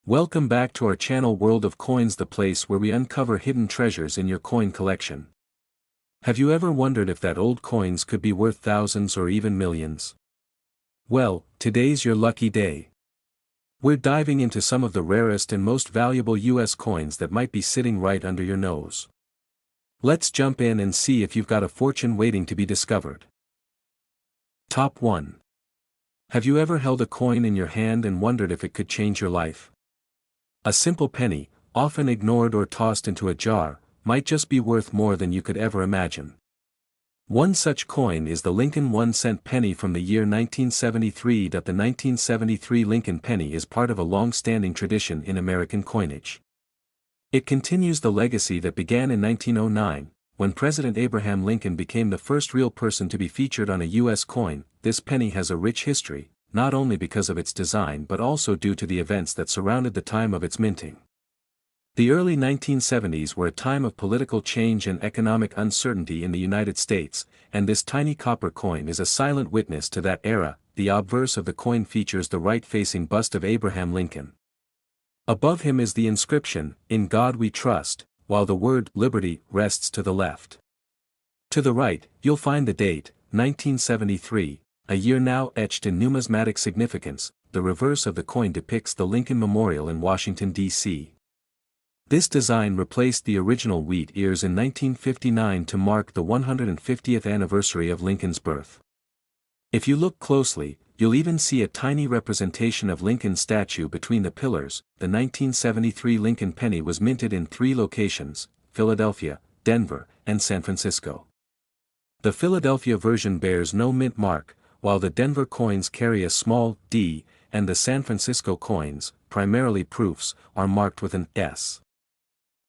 Welcome back to our channel World of Coins, the place where we uncover hidden treasures in your coin collection. Have you ever wondered if that old coins could be worth thousands or even millions? Well, today's your lucky day. We're diving into some of the rarest and most valuable US coins that might be sitting right under your nose. Let's jump in and see if you've got a fortune waiting to be discovered. Top 1. Have you ever held a coin in your hand and wondered if it could change your life? A simple penny, often ignored or tossed into a jar, might just be worth more than you could ever imagine. One such coin is the Lincoln 1-cent penny from the year 1973. The 1973 Lincoln penny is part of a long-standing tradition in American coinage. It continues the legacy that began in 1909, when President Abraham Lincoln became the first real person to be featured on a U.S. coin. This penny has a rich history, not only because of its design but also due to the events that surrounded the time of its minting. The early 1970s were a time of political change and economic uncertainty in the United States, and this tiny copper coin is a silent witness to that era. The obverse of the coin features the right-facing bust of Abraham Lincoln. Above him is the inscription, "In God We Trust," while the word "Liberty" rests to the left. To the right, you'll find the date, 1973, a year now etched in numismatic significance. The reverse of the coin depicts the Lincoln Memorial in Washington, D.C. This design replaced the original wheat ears in 1959 to mark the 150th anniversary of Lincoln's birth. If you look closely, you'll even see a tiny representation of Lincoln's statue between the pillars. The 1973 Lincoln penny was minted in 3 locations: Philadelphia, Denver, and San Francisco. The Philadelphia version bears no mint mark, while the Denver coins carry a small D, and the San Francisco coins, primarily proofs, are marked with an S.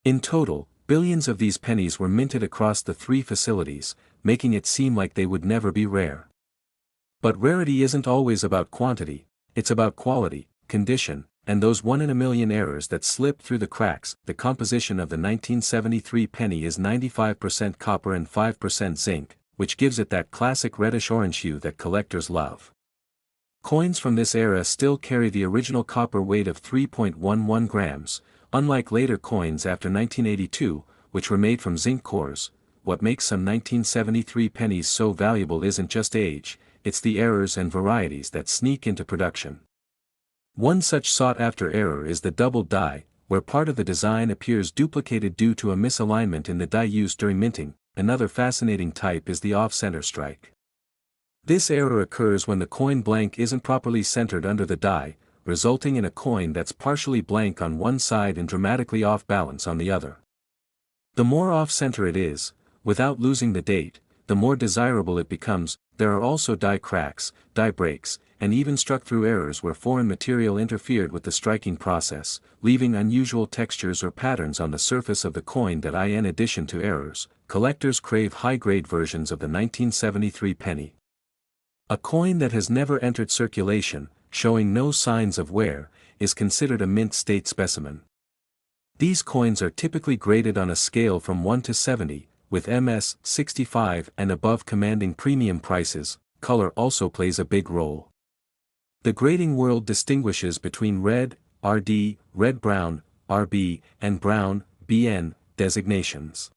In total, billions of these pennies were minted across the 3 facilities, making it seem like they would never be rare. But rarity isn't always about quantity, it's about quality, condition, and those 1 in a million errors that slip through the cracks. The composition of the 1973 penny is 95% copper and 5% zinc, which gives it that classic reddish-orange hue that collectors love. Coins from this era still carry the original copper weight of 3.11 grams, unlike later coins after 1982, which were made from zinc cores. What makes some 1973 pennies so valuable isn't just age, it's the errors and varieties that sneak into production. One such sought-after error is the double die, where part of the design appears duplicated due to a misalignment in the die used during minting. Another fascinating type is the off-center strike. This error occurs when the coin blank isn't properly centered under the die, resulting in a coin that's partially blank on one side and dramatically off-balance on the other. The more off-center it is, without losing the date, the more desirable it becomes. There are also die cracks, die breaks, and even struck-through errors where foreign material interfered with the striking process, leaving unusual textures or patterns on the surface of the coin. In addition to errors, collectors crave high-grade versions of the 1973 penny. A coin that has never entered circulation, showing no signs of wear, is considered a mint-state specimen. These coins are typically graded on a scale from 1 to 70, with MS 65 and above commanding premium prices. Color also plays a big role. The grading world distinguishes between red, RD, red-brown, RB, and brown, BN, designations.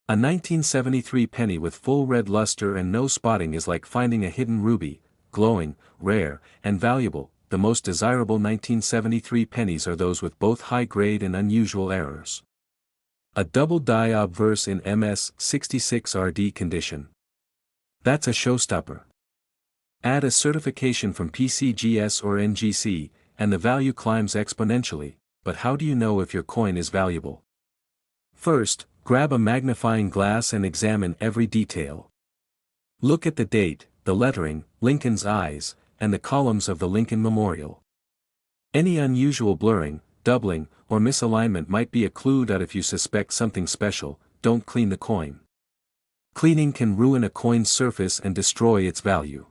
A 1973 penny with full red luster and no spotting is like finding a hidden ruby, glowing, rare, and valuable. The most desirable 1973 pennies are those with both high-grade and unusual errors. A double die obverse in MS 66 RD condition. That's a showstopper. Add a certification from PCGS or NGC, and the value climbs exponentially. But how do you know if your coin is valuable? First, grab a magnifying glass and examine every detail. Look at the date, the lettering, Lincoln's eyes, and the columns of the Lincoln Memorial. Any unusual blurring, doubling, or misalignment might be a clue that if you suspect something special, don't clean the coin. Cleaning can ruin a coin's surface and destroy its value.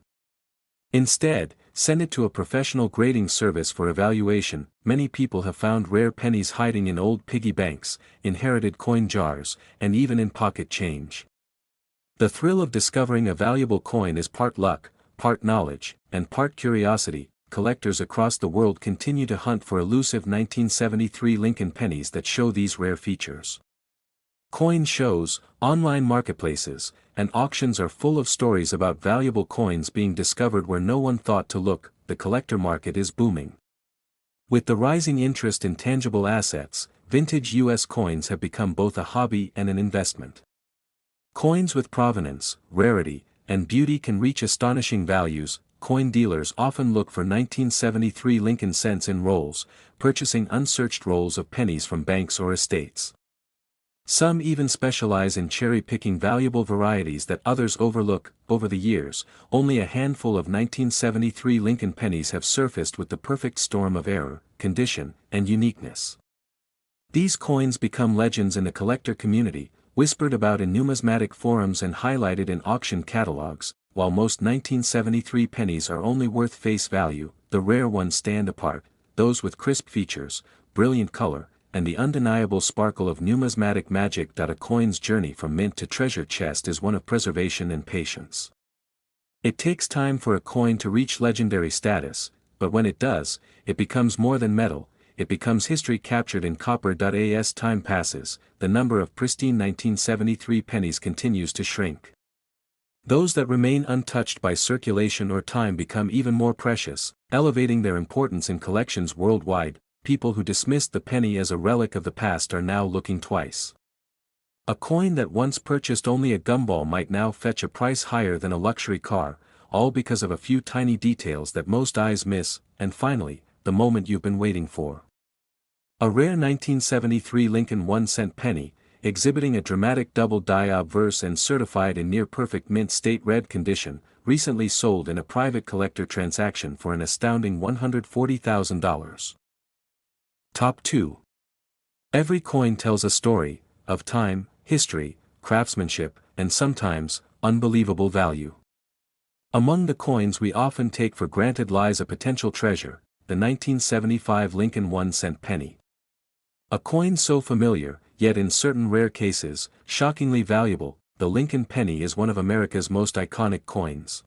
Instead, send it to a professional grading service for evaluation. Many people have found rare pennies hiding in old piggy banks, inherited coin jars, and even in pocket change. The thrill of discovering a valuable coin is part luck, part knowledge, and part curiosity. collectors across the world continue to hunt for elusive 1973 Lincoln pennies that show these rare features. Coin shows, online marketplaces, and auctions are full of stories about valuable coins being discovered where no one thought to look. The collector market is booming. With the rising interest in tangible assets, vintage U.S. coins have become both a hobby and an investment. Coins with provenance, rarity, and beauty can reach astonishing values. Coin dealers often look for 1973 Lincoln cents in rolls, purchasing unsearched rolls of pennies from banks or estates. Some even specialize in cherry-picking valuable varieties that others overlook. Over the years, only a handful of 1973 Lincoln pennies have surfaced with the perfect storm of error, condition, and uniqueness. These coins become legends in the collector community, whispered about in numismatic forums and highlighted in auction catalogs. While most 1973 pennies are only worth face value, the rare ones stand apart, those with crisp features, brilliant color, and the undeniable sparkle of numismatic magic. A coin's journey from mint to treasure chest is one of preservation and patience. It takes time for a coin to reach legendary status, but when it does, it becomes more than metal, it becomes history captured in copper. As time passes, the number of pristine 1973 pennies continues to shrink. Those that remain untouched by circulation or time become even more precious, elevating their importance in collections worldwide. People who dismissed the penny as a relic of the past are now looking twice. A coin that once purchased only a gumball might now fetch a price higher than a luxury car, all because of a few tiny details that most eyes miss. And finally, the moment you've been waiting for. A rare 1973 Lincoln 1-cent penny, exhibiting a dramatic double-die obverse and certified in near-perfect mint state red condition, recently sold in a private collector transaction for an astounding $140,000. Top 2. Every coin tells a story, of time, history, craftsmanship, and sometimes, unbelievable value. Among the coins we often take for granted lies a potential treasure, the 1975 Lincoln 1-cent penny. A coin so familiar, yet in certain rare cases, shockingly valuable. The Lincoln penny is one of America's most iconic coins.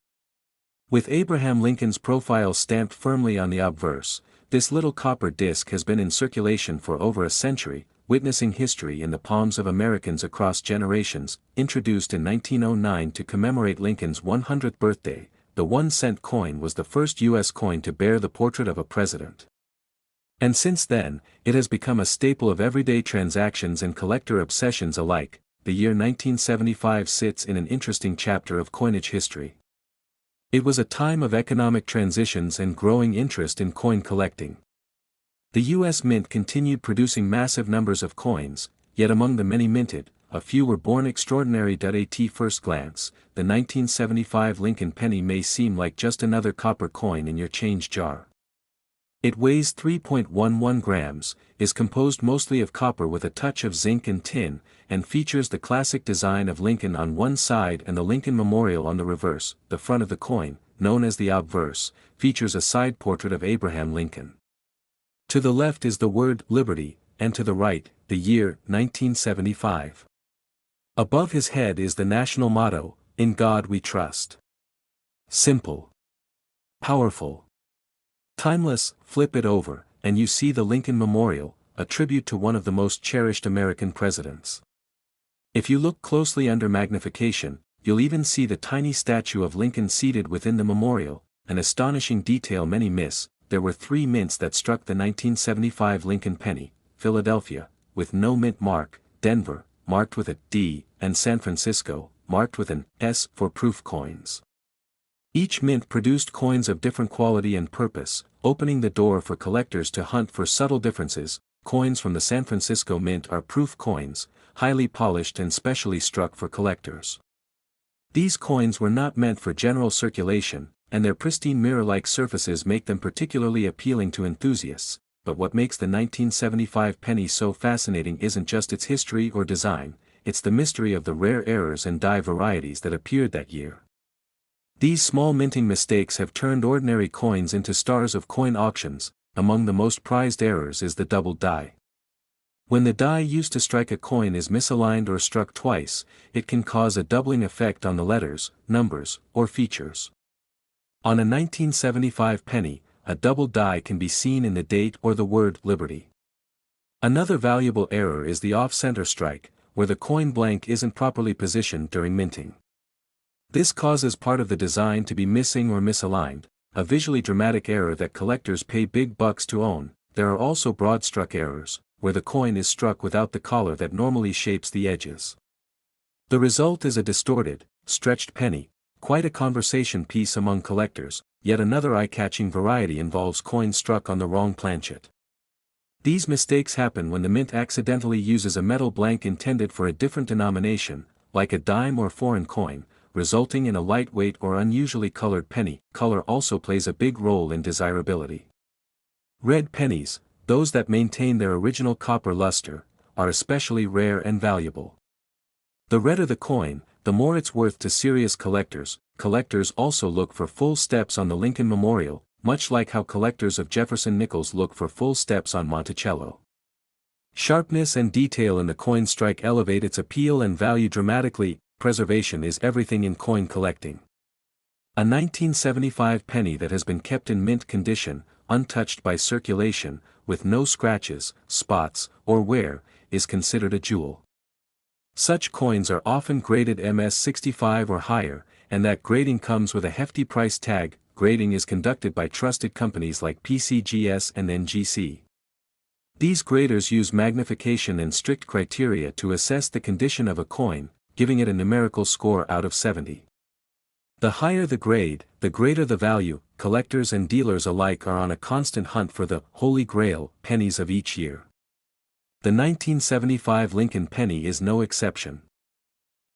With Abraham Lincoln's profile stamped firmly on the obverse, this little copper disc has been in circulation for over a century, witnessing history in the palms of Americans across generations. Introduced in 1909 to commemorate Lincoln's 100th birthday, the 1-cent coin was the first U.S. coin to bear the portrait of a president. And since then, it has become a staple of everyday transactions and collector obsessions alike. The year 1975 sits in an interesting chapter of coinage history. It was a time of economic transitions and growing interest in coin collecting. The U.S. Mint continued producing massive numbers of coins, yet among the many minted, a few were born extraordinary. At first glance, the 1975 Lincoln penny may seem like just another copper coin in your change jar. It weighs 3.11 grams, is composed mostly of copper with a touch of zinc and tin, and features the classic design of Lincoln on one side and the Lincoln Memorial on the reverse. The front of the coin, known as the obverse, features a side portrait of Abraham Lincoln. To the left is the word Liberty, and to the right, the year 1975. Above his head is the national motto, In God We Trust. Simple. Powerful. Timeless. Flip it over, and you see the Lincoln Memorial, a tribute to one of the most cherished American presidents. If you look closely under magnification, you'll even see the tiny statue of Lincoln seated within the memorial, an astonishing detail many miss. There were 3 mints that struck the 1975 Lincoln penny: Philadelphia, with no mint mark; Denver, marked with a D; and San Francisco, marked with an S for proof coins. Each mint produced coins of different quality and purpose, opening the door for collectors to hunt for subtle differences. Coins from the San Francisco Mint are proof coins, highly polished and specially struck for collectors. These coins were not meant for general circulation, and their pristine mirror-like surfaces make them particularly appealing to enthusiasts. But what makes the 1975 penny so fascinating isn't just its history or design, it's the mystery of the rare errors and die varieties that appeared that year. These small minting mistakes have turned ordinary coins into stars of coin auctions. Among the most prized errors is the double die. When the die used to strike a coin is misaligned or struck twice, it can cause a doubling effect on the letters, numbers, or features. On a 1975 penny, a double die can be seen in the date or the word Liberty. Another valuable error is the off-center strike, where the coin blank isn't properly positioned during minting. This causes part of the design to be missing or misaligned, a visually dramatic error that collectors pay big bucks to own. There are also broad struck errors, where the coin is struck without the collar that normally shapes the edges. The result is a distorted, stretched penny, quite a conversation piece among collectors. Yet another eye-catching variety involves coins struck on the wrong planchet. These mistakes happen when the mint accidentally uses a metal blank intended for a different denomination, like a dime or foreign coin, resulting in a lightweight or unusually colored penny. Color also plays a big role in desirability. Red pennies, those that maintain their original copper luster, are especially rare and valuable. The redder the coin, the more it's worth to serious collectors. Collectors also look for full steps on the Lincoln Memorial, much like how collectors of Jefferson nickels look for full steps on Monticello. Sharpness and detail in the coin strike elevate its appeal and value dramatically. Preservation is everything in coin collecting. A 1975 penny that has been kept in mint condition, untouched by circulation, with no scratches, spots, or wear, is considered a jewel. Such coins are often graded MS65 or higher, and that grading comes with a hefty price tag. Grading is conducted by trusted companies like PCGS and NGC. These graders use magnification and strict criteria to assess the condition of a coin, giving it a numerical score out of 70. The higher the grade, the greater the value. Collectors and dealers alike are on a constant hunt for the Holy Grail pennies of each year. The 1975 Lincoln penny is no exception.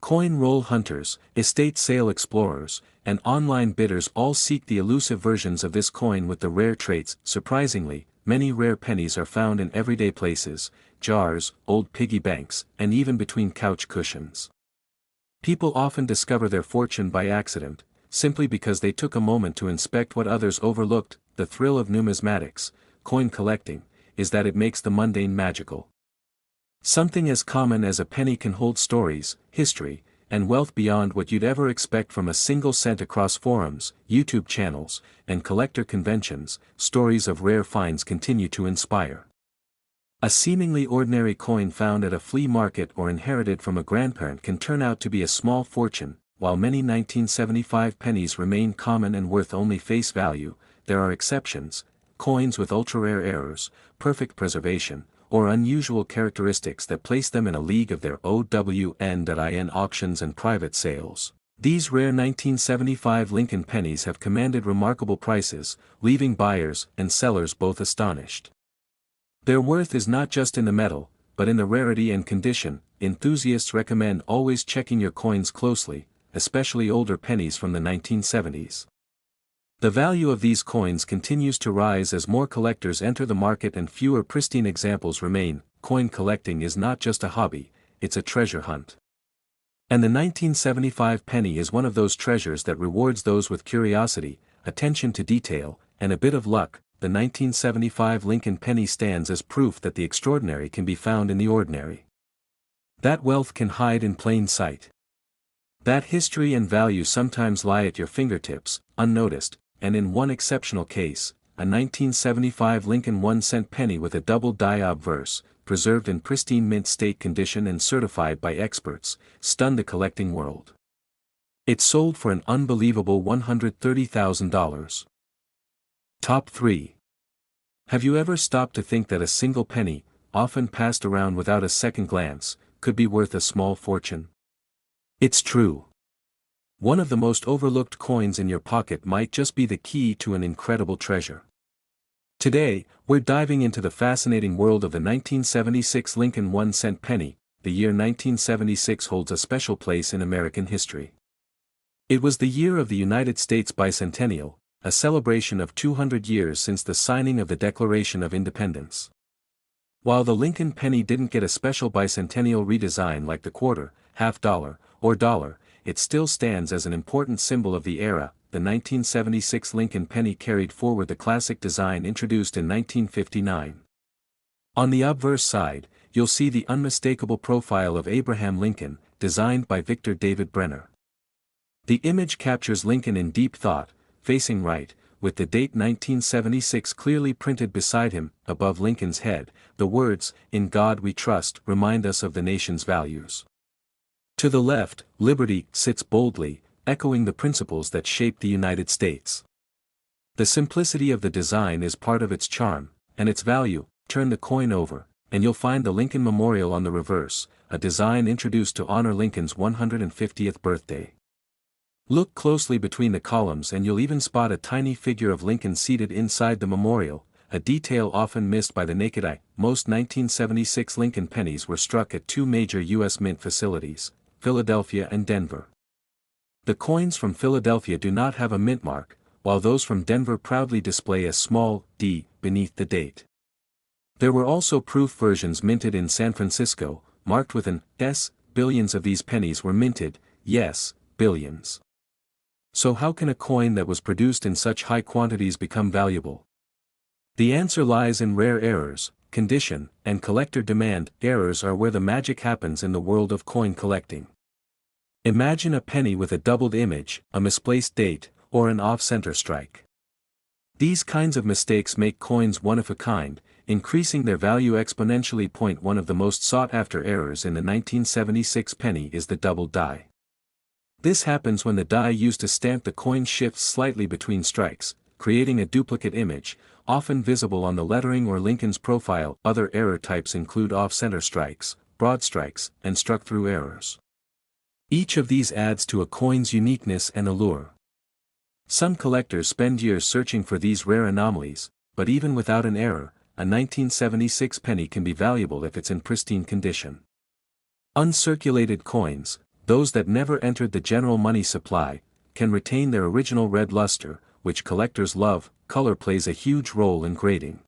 Coin roll hunters, estate sale explorers, and online bidders all seek the elusive versions of this coin with the rare traits. Surprisingly, many rare pennies are found in everyday places, jars, old piggy banks, and even between couch cushions. People often discover their fortune by accident, simply because they took a moment to inspect what others overlooked. The thrill of numismatics, coin collecting, is that it makes the mundane magical. Something as common as a penny can hold stories, history, and wealth beyond what you'd ever expect from a single cent. Across forums, YouTube channels, and collector conventions, stories of rare finds continue to inspire. A seemingly ordinary coin found at a flea market or inherited from a grandparent can turn out to be a small fortune. While many 1975 pennies remain common and worth only face value, there are exceptions: coins with ultra-rare errors, perfect preservation, or unusual characteristics that place them in a league of their own. Auctions and private sales. These rare 1975 Lincoln pennies have commanded remarkable prices, leaving buyers and sellers both astonished. Their worth is not just in the metal, but in the rarity and condition. Enthusiasts recommend always checking your coins closely, especially older pennies from the 1970s. The value of these coins continues to rise as more collectors enter the market and fewer pristine examples remain. Coin collecting is not just a hobby, it's a treasure hunt. And the 1975 penny is one of those treasures that rewards those with curiosity, attention to detail, and a bit of luck. The 1975 Lincoln penny stands as proof that the extraordinary can be found in the ordinary. That wealth can hide in plain sight. That history and value sometimes lie at your fingertips, unnoticed. And in one exceptional case, a 1975 Lincoln 1-cent penny with a double die obverse, preserved in pristine mint state condition and certified by experts, stunned the collecting world. It sold for an unbelievable $130,000. Top 3. Have you ever stopped to think that a single penny, often passed around without a second glance, could be worth a small fortune? It's true. One of the most overlooked coins in your pocket might just be the key to an incredible treasure. Today, we're diving into the fascinating world of the 1976 Lincoln 1-cent penny. The year 1976 holds a special place in American history. It was the year of the United States bicentennial, a celebration of 200 years since the signing of the Declaration of Independence. While the Lincoln penny didn't get a special bicentennial redesign like the quarter, half dollar, or dollar, it still stands as an important symbol of the era. The 1976 Lincoln penny carried forward the classic design introduced in 1959. On the obverse side, you'll see the unmistakable profile of Abraham Lincoln, designed by Victor David Brenner. The image captures Lincoln in deep thought, facing right, with the date 1976 clearly printed beside him, above Lincoln's head. The words, "In God We Trust," remind us of the nation's values. To the left, liberty sits boldly, echoing the principles that shaped the United States. The simplicity of the design is part of its charm, and its value. Turn the coin over, and you'll find the Lincoln Memorial on the reverse, a design introduced to honor Lincoln's 150th birthday. Look closely between the columns and you'll even spot a tiny figure of Lincoln seated inside the memorial, a detail often missed by the naked eye. Most 1976 Lincoln pennies were struck at two major U.S. mint facilities, Philadelphia and Denver. The coins from Philadelphia do not have a mint mark, while those from Denver proudly display a small D beneath the date. There were also proof versions minted in San Francisco, marked with an S. Billions of these pennies were minted, yes, billions. So how can a coin that was produced in such high quantities become valuable? The answer lies in rare errors, condition, and collector demand. Errors are where the magic happens in the world of coin collecting. Imagine a penny with a doubled image, a misplaced date, or an off-center strike. These kinds of mistakes make coins one of a kind, increasing their value exponentially. One of the most sought-after errors in the 1976 penny is the doubled die. This happens when the die used to stamp the coin shifts slightly between strikes, creating a duplicate image, often visible on the lettering or Lincoln's profile. Other error types include off-center strikes, broad strikes, and struck-through errors. Each of these adds to a coin's uniqueness and allure. Some collectors spend years searching for these rare anomalies, but even without an error, a 1976 penny can be valuable if it's in pristine condition. Uncirculated coins, those that never entered the general money supply, can retain their original red luster, which collectors love. Color plays a huge role in grading.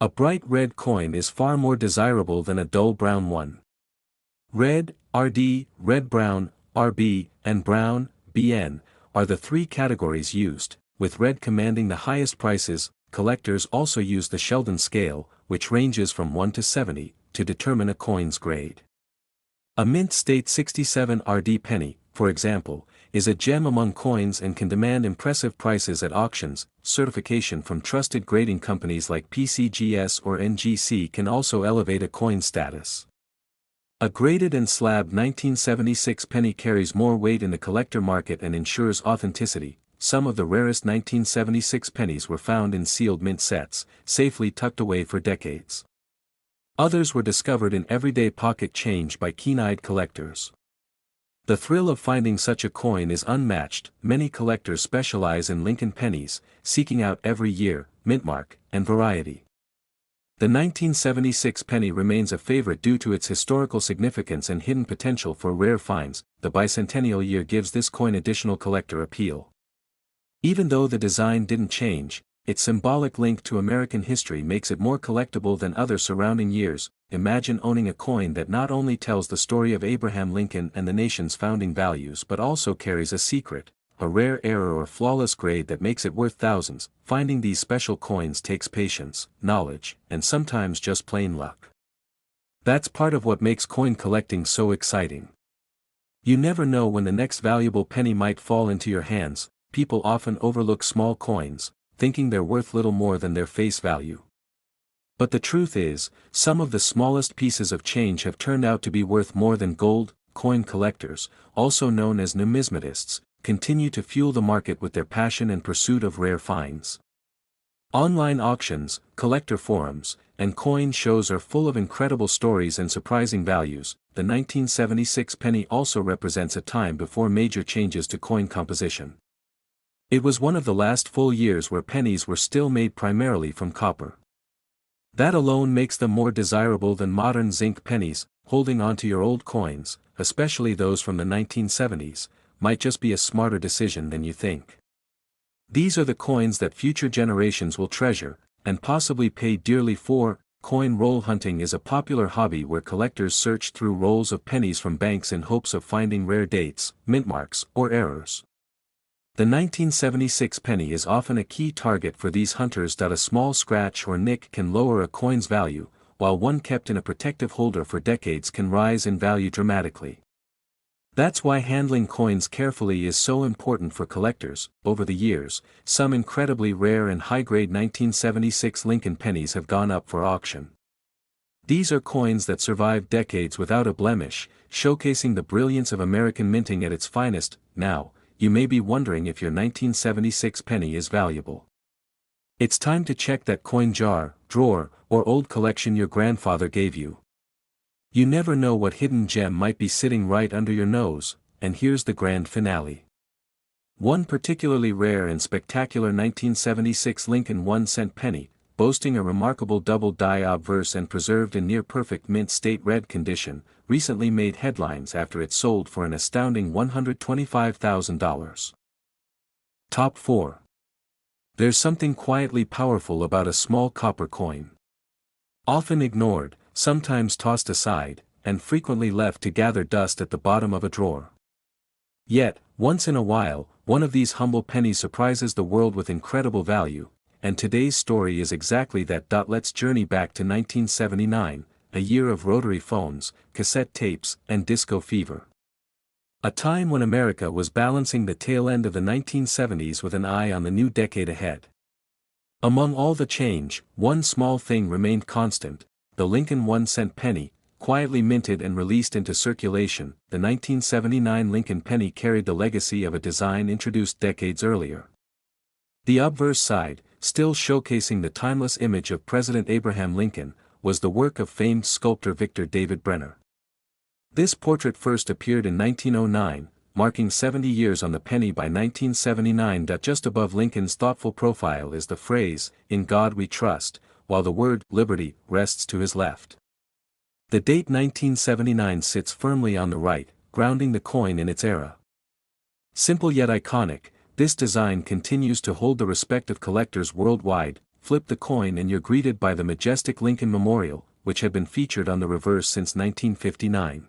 A bright red coin is far more desirable than a dull brown one. Red, RD, red-brown, RB, and brown, BN, are the three categories used, with red commanding the highest prices. Collectors also use the Sheldon scale, which ranges from 1 to 70, to determine a coin's grade. A mint state 67 RD penny, for example, is a gem among coins and can demand impressive prices at auctions. Certification from trusted grading companies like PCGS or NGC can also elevate a coin's status. A graded and slabbed 1976 penny carries more weight in the collector market and ensures authenticity. Some of the rarest 1976 pennies were found in sealed mint sets, safely tucked away for decades. Others were discovered in everyday pocket change by keen-eyed collectors. The thrill of finding such a coin is unmatched. Many collectors specialize in Lincoln pennies, seeking out every year, mint mark, and variety. The 1976 penny remains a favorite due to its historical significance and hidden potential for rare finds. The bicentennial year gives this coin additional collector appeal. Even though the design didn't change, its symbolic link to American history makes it more collectible than other surrounding years. Imagine owning a coin that not only tells the story of Abraham Lincoln and the nation's founding values but also carries a secret, a rare error or flawless grade that makes it worth thousands. Finding these special coins takes patience, knowledge, and sometimes just plain luck. That's part of what makes coin collecting so exciting. You never know when the next valuable penny might fall into your hands. People often overlook small coins, thinking they're worth little more than their face value. But the truth is, some of the smallest pieces of change have turned out to be worth more than gold. Coin collectors, also known as numismatists, continue to fuel the market with their passion and pursuit of rare finds. Online auctions, collector forums, and coin shows are full of incredible stories and surprising values. The 1976 penny also represents a time before major changes to coin composition. It was one of the last full years where pennies were still made primarily from copper. That alone makes them more desirable than modern zinc pennies. Holding onto your old coins, especially those from the 1970s, might just be a smarter decision than you think. These are the coins that future generations will treasure, and possibly pay dearly for. Coin roll hunting is a popular hobby where collectors search through rolls of pennies from banks in hopes of finding rare dates, mint marks, or errors. The 1976 penny is often a key target for these hunters. A small scratch or nick can lower a coin's value, while one kept in a protective holder for decades can rise in value dramatically. That's why handling coins carefully is so important for collectors. Over the years, some incredibly rare and high-grade 1976 Lincoln pennies have gone up for auction. These are coins that survived decades without a blemish, showcasing the brilliance of American minting at its finest. Now, you may be wondering if your 1976 penny is valuable. It's time to check that coin jar, drawer, or old collection your grandfather gave you. You never know what hidden gem might be sitting right under your nose, and here's the grand finale. One particularly rare and spectacular 1976 Lincoln 1-cent penny, boasting a remarkable double-die obverse and preserved in near-perfect mint state red condition, recently made headlines after it sold for an astounding $125,000. Top 4. There's something quietly powerful about a small copper coin. Often ignored, sometimes tossed aside, and frequently left to gather dust at the bottom of a drawer. Yet, once in a while, one of these humble pennies surprises the world with incredible value, and today's story is exactly that. Let's journey back to 1979, a year of rotary phones, cassette tapes, and disco fever. A time when America was balancing the tail end of the 1970s with an eye on the new decade ahead. Among all the change, one small thing remained constant: the Lincoln 1-cent penny, quietly minted and released into circulation. The 1979 Lincoln penny carried the legacy of a design introduced decades earlier. The obverse side, still showcasing the timeless image of President Abraham Lincoln, was the work of famed sculptor Victor David Brenner. This portrait first appeared in 1909, marking 70 years on the penny by 1979. Just above Lincoln's thoughtful profile is the phrase, "In God We Trust," while the word "liberty" rests to his left. The date 1979 sits firmly on the right, grounding the coin in its era. Simple yet iconic, this design continues to hold the respect of collectors worldwide. Flip the coin and you're greeted by the majestic Lincoln Memorial, which had been featured on the reverse since 1959.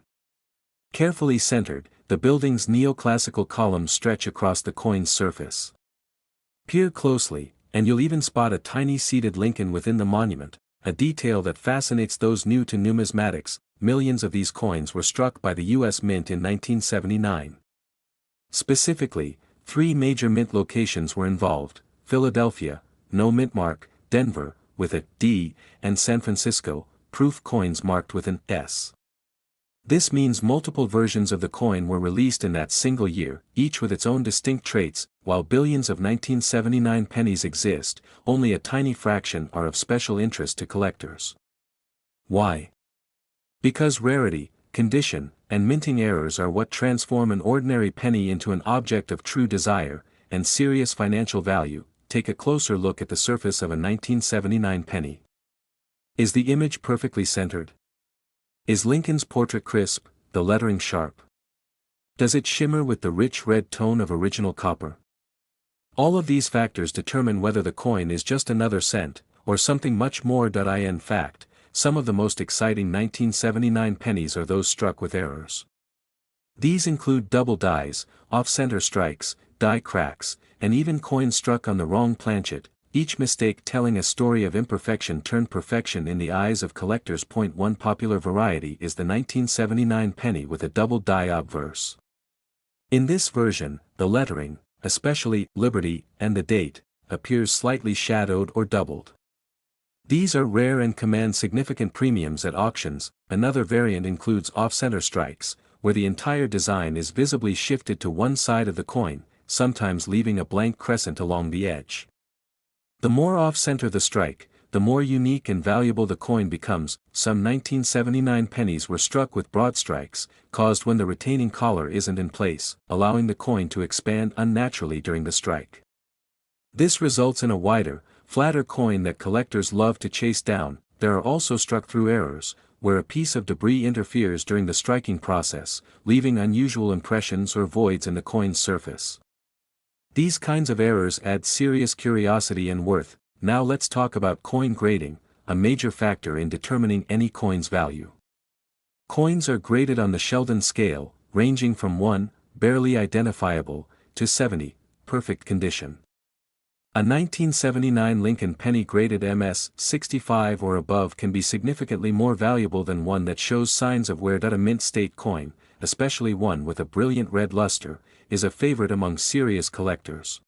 Carefully centered, the building's neoclassical columns stretch across the coin's surface. Peer closely, and you'll even spot a tiny seated Lincoln within the monument, a detail that fascinates those new to numismatics. Millions of these coins were struck by the U.S. Mint in 1979. Specifically, 3 major mint locations were involved: Philadelphia, no mint mark; Denver, with a D, and San Francisco, proof coins marked with an S. This means multiple versions of the coin were released in that single year, each with its own distinct traits. While billions of 1979 pennies exist, only a tiny fraction are of special interest to collectors. Why? Because rarity, condition, and minting errors are what transform an ordinary penny into an object of true desire and serious financial value. Take a closer look at the surface of a 1979 penny. Is the image perfectly centered? Is Lincoln's portrait crisp, the lettering sharp? Does it shimmer with the rich red tone of original copper? All of these factors determine whether the coin is just another cent, or something much more. In fact, some of the most exciting 1979 pennies are those struck with errors. These include double dies, off-center strikes, die cracks, and even coins struck on the wrong planchet, each mistake telling a story of imperfection turned perfection in the eyes of collectors. One popular variety is the 1979 penny with a double die obverse. In this version, the lettering, especially "Liberty" and the date, appears slightly shadowed or doubled. These are rare and command significant premiums at auctions. Another variant includes off-center strikes, where the entire design is visibly shifted to one side of the coin, sometimes leaving a blank crescent along the edge. The more off-center the strike, the more unique and valuable the coin becomes. Some 1979 pennies were struck with broad strikes, caused when the retaining collar isn't in place, allowing the coin to expand unnaturally during the strike. This results in a wider, flatter coin that collectors love to chase down. There are also struck-through errors, where a piece of debris interferes during the striking process, leaving unusual impressions or voids in the coin's surface. These kinds of errors add serious curiosity and worth. Now let's talk about coin grading, a major factor in determining any coin's value. Coins are graded on the Sheldon scale, ranging from 1, barely identifiable, to 70, perfect condition. A 1979 Lincoln penny graded MS 65 or above can be significantly more valuable than one that shows signs of wear. A mint state coin, especially one with a brilliant red luster, is a favorite among serious collectors.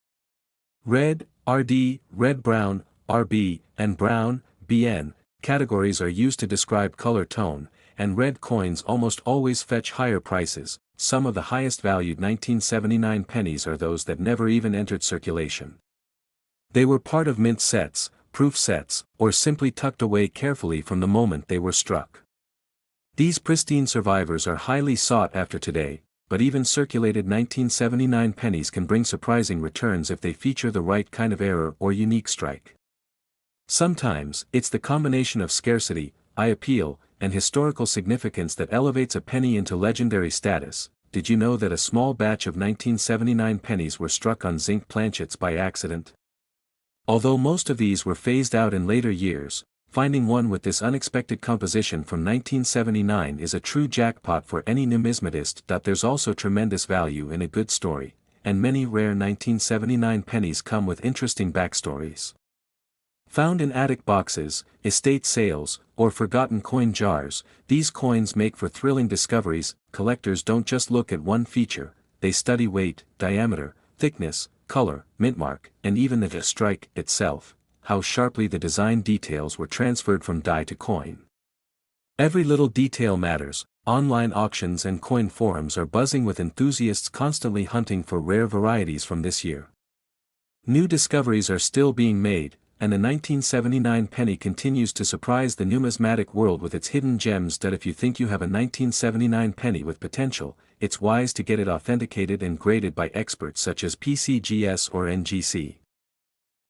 Red, RD, red-brown, RB, and brown, BN, categories are used to describe color tone, and red coins almost always fetch higher prices. Some of the highest valued 1979 pennies are those that never even entered circulation. They were part of mint sets, proof sets, or simply tucked away carefully from the moment they were struck. These pristine survivors are highly sought after today, but even circulated 1979 pennies can bring surprising returns if they feature the right kind of error or unique strike. Sometimes, it's the combination of scarcity, eye appeal, and historical significance that elevates a penny into legendary status. Did you know that a small batch of 1979 pennies were struck on zinc planchets by accident? Although most of these were phased out in later years, finding one with this unexpected composition from 1979 is a true jackpot for any numismatist. There's also tremendous value in a good story, and many rare 1979 pennies come with interesting backstories. Found in attic boxes, estate sales, or forgotten coin jars, these coins make for thrilling discoveries. Collectors don't just look at one feature, they study weight, diameter, thickness, color, mint mark, and even the strike itself, how sharply the design details were transferred from die to coin. Every little detail matters. Online auctions and coin forums are buzzing with enthusiasts constantly hunting for rare varieties from this year. New discoveries are still being made, and the 1979 penny continues to surprise the numismatic world with its hidden gems. If you think you have a 1979 penny with potential, it's wise to get it authenticated and graded by experts such as PCGS or NGC.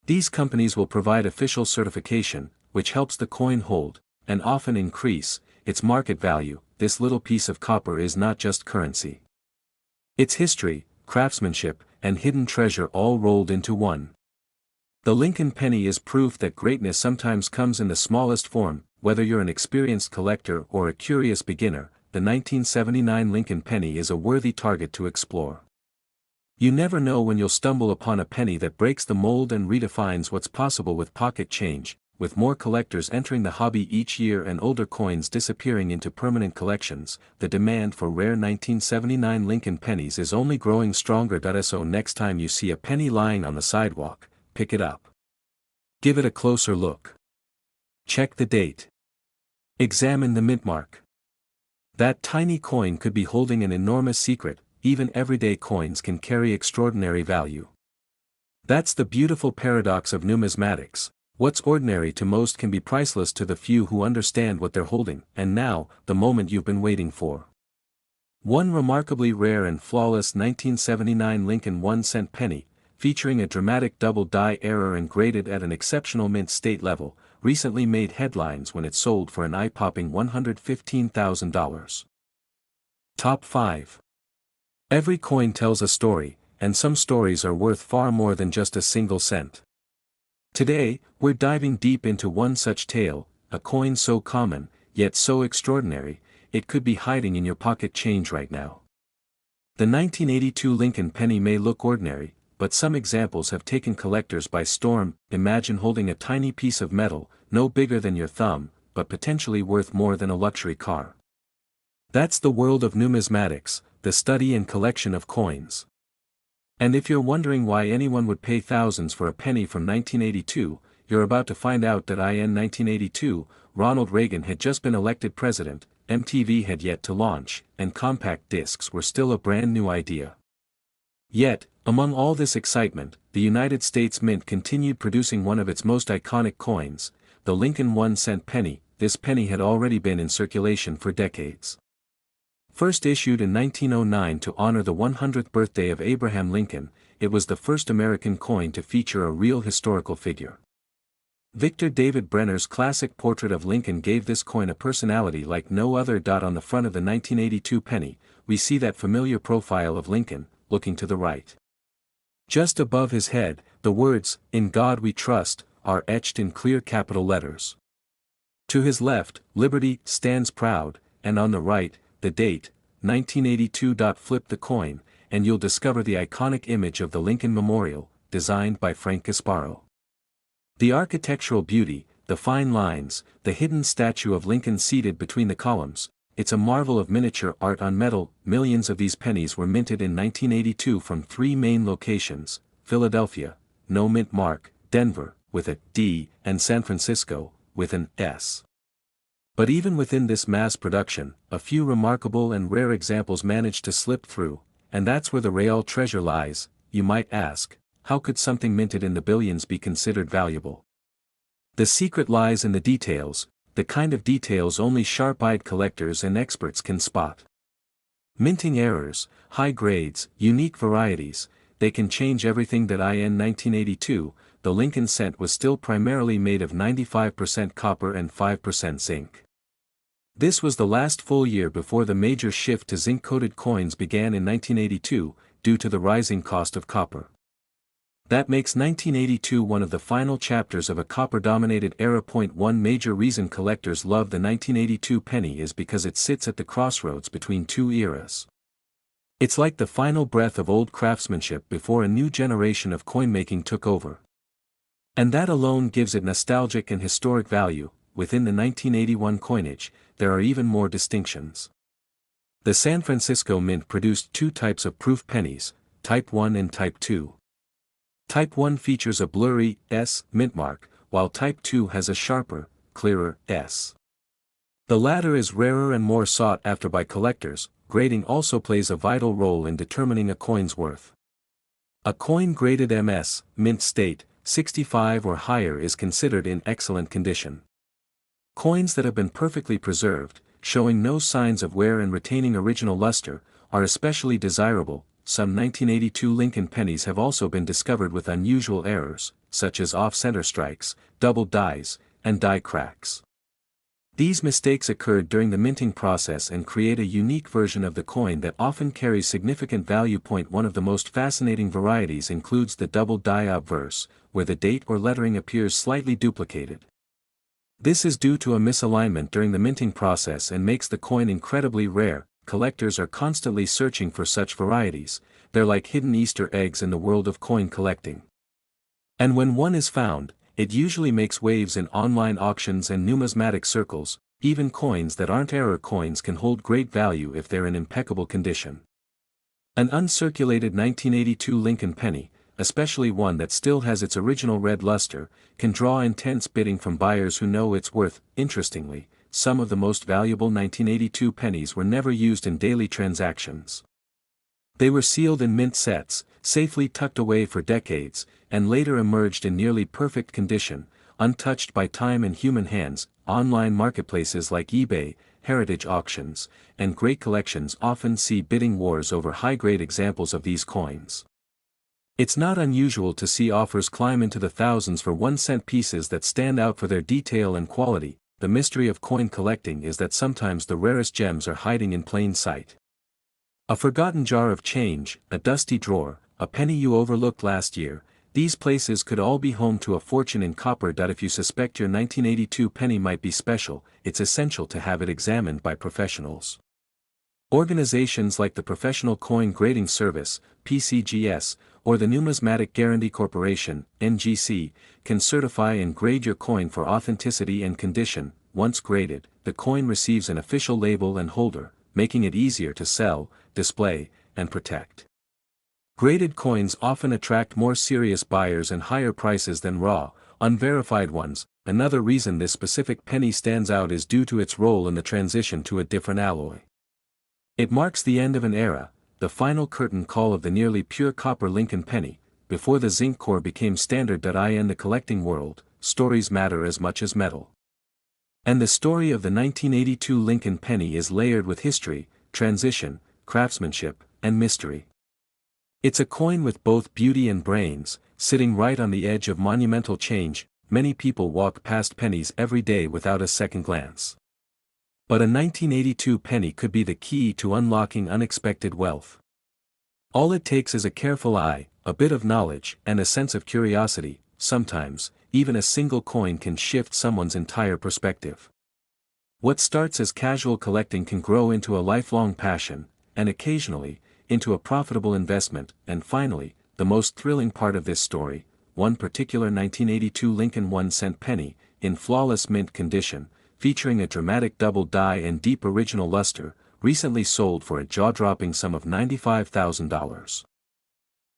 These companies will provide official certification, which helps the coin hold, and often increase, its market value. This little piece of copper is not just currency. It's history, craftsmanship, and hidden treasure all rolled into one. The Lincoln penny is proof that greatness sometimes comes in the smallest form. Whether you're an experienced collector or a curious beginner, the 1979 Lincoln penny is a worthy target to explore. You never know when you'll stumble upon a penny that breaks the mold and redefines what's possible with pocket change. With more collectors entering the hobby each year and older coins disappearing into permanent collections, the demand for rare 1979 Lincoln pennies is only growing stronger. So next time you see a penny lying on the sidewalk, pick it up. Give it a closer look. Check the date. Examine the mint mark. That tiny coin could be holding an enormous secret. Even everyday coins can carry extraordinary value. That's the beautiful paradox of numismatics. What's ordinary to most can be priceless to the few who understand what they're holding. And now, the moment you've been waiting for. One remarkably rare and flawless 1979 Lincoln 1-cent penny, featuring a dramatic double die error and graded at an exceptional mint state level, recently made headlines when it sold for an eye-popping $115,000. Top 5. Every coin tells a story, and some stories are worth far more than just a single cent. Today, we're diving deep into one such tale, a coin so common, yet so extraordinary, it could be hiding in your pocket change right now. The 1982 Lincoln penny may look ordinary, but some examples have taken collectors by storm. Imagine holding a tiny piece of metal, no bigger than your thumb, but potentially worth more than a luxury car. That's the world of numismatics, the study and collection of coins. And if you're wondering why anyone would pay thousands for a penny from 1982, you're about to find out that in 1982, Ronald Reagan had just been elected president, MTV had yet to launch, and compact discs were still a brand new idea. Yet, among all this excitement, the United States Mint continued producing one of its most iconic coins, the Lincoln 1-cent penny. This penny had already been in circulation for decades. First issued in 1909 to honor the 100th birthday of Abraham Lincoln, it was the first American coin to feature a real historical figure. Victor David Brenner's classic portrait of Lincoln gave this coin a personality like no other. On the front of the 1982 penny, we see that familiar profile of Lincoln, looking to the right. Just above his head, the words, "In God We Trust," are etched in clear capital letters. To his left, Liberty stands proud, and on the right, the date, 1982. Flip the coin, and you'll discover the iconic image of the Lincoln Memorial, designed by Frank Gasparo. The architectural beauty, the fine lines, the hidden statue of Lincoln seated between the columns, it's a marvel of miniature art on metal. Millions of these pennies were minted in 1982 from three main locations: Philadelphia, no mint mark; Denver, with a D, and San Francisco, with an S. But even within this mass production, a few remarkable and rare examples managed to slip through, and that's where the real treasure lies. You might ask, how could something minted in the billions be considered valuable? The secret lies in the details, the kind of details only sharp-eyed collectors and experts can spot. Minting errors, high grades, unique varieties, they can change everything. In 1982, the Lincoln cent was still primarily made of 95% copper and 5% zinc. This was the last full year before the major shift to zinc-coated coins began in 1982, due to the rising cost of copper. That makes 1982 one of the final chapters of a copper-dominated era. One major reason collectors love the 1982 penny is because it sits at the crossroads between two eras. It's like the final breath of old craftsmanship before a new generation of coinmaking took over. And that alone gives it nostalgic and historic value. Within the 1981 coinage, there are even more distinctions. The San Francisco Mint produced two types of proof pennies, Type 1 and Type 2. Type 1 features a blurry S mint mark, while Type 2 has a sharper, clearer S. The latter is rarer and more sought after by collectors. Grading also plays a vital role in determining a coin's worth. A coin graded MS, mint state, 65 or higher is considered in excellent condition. Coins that have been perfectly preserved, showing no signs of wear and retaining original luster, are especially desirable. Some 1982 Lincoln pennies have also been discovered with unusual errors, such as off-center strikes, double dies, and die cracks. These mistakes occurred during the minting process and create a unique version of the coin that often carries significant value. One of the most fascinating varieties includes the double die obverse, where the date or lettering appears slightly duplicated. This is due to a misalignment during the minting process and makes the coin incredibly rare. Collectors are constantly searching for such varieties. They're like hidden Easter eggs in the world of coin collecting. And when one is found, it usually makes waves in online auctions and numismatic circles. Even coins that aren't error coins can hold great value if they're in impeccable condition. An uncirculated 1982 Lincoln penny, especially one that still has its original red luster, can draw intense bidding from buyers who know its worth. Interestingly, some of the most valuable 1982 pennies were never used in daily transactions. They were sealed in mint sets, safely tucked away for decades, and later emerged in nearly perfect condition, untouched by time and human hands. Online marketplaces like eBay, heritage auctions, and great collections often see bidding wars over high-grade examples of these coins. It's not unusual to see offers climb into the thousands for 1-cent pieces that stand out for their detail and quality. The mystery of coin collecting is that sometimes the rarest gems are hiding in plain sight. A forgotten jar of change, a dusty drawer, a penny you overlooked last year, these places could all be home to a fortune in copper. If you suspect your 1982 penny might be special, it's essential to have it examined by professionals. Organizations like the Professional Coin Grading Service, PCGS, or the Numismatic Guarantee Corporation, NGC, can certify and grade your coin for authenticity and condition. Once graded, the coin receives an official label and holder, making it easier to sell, display, and protect. Graded coins often attract more serious buyers and higher prices than raw, unverified ones. Another reason this specific penny stands out is due to its role in the transition to a different alloy. It marks the end of an era, the final curtain call of the nearly pure copper Lincoln penny. Before the zinc core became standard. In the collecting world, stories matter as much as metal. And the story of the 1982 Lincoln penny is layered with history, transition, craftsmanship, and mystery. It's a coin with both beauty and brains, sitting right on the edge of monumental change. Many people walk past pennies every day without a second glance. But a 1982 penny could be the key to unlocking unexpected wealth. All it takes is a careful eye, a bit of knowledge, and a sense of curiosity. Sometimes, even a single coin can shift someone's entire perspective. What starts as casual collecting can grow into a lifelong passion, and occasionally, into a profitable investment. And finally, the most thrilling part of this story, one particular 1982 Lincoln 1-cent penny, in flawless mint condition, featuring a dramatic double dye and deep original luster, recently sold for a jaw-dropping sum of $95,000.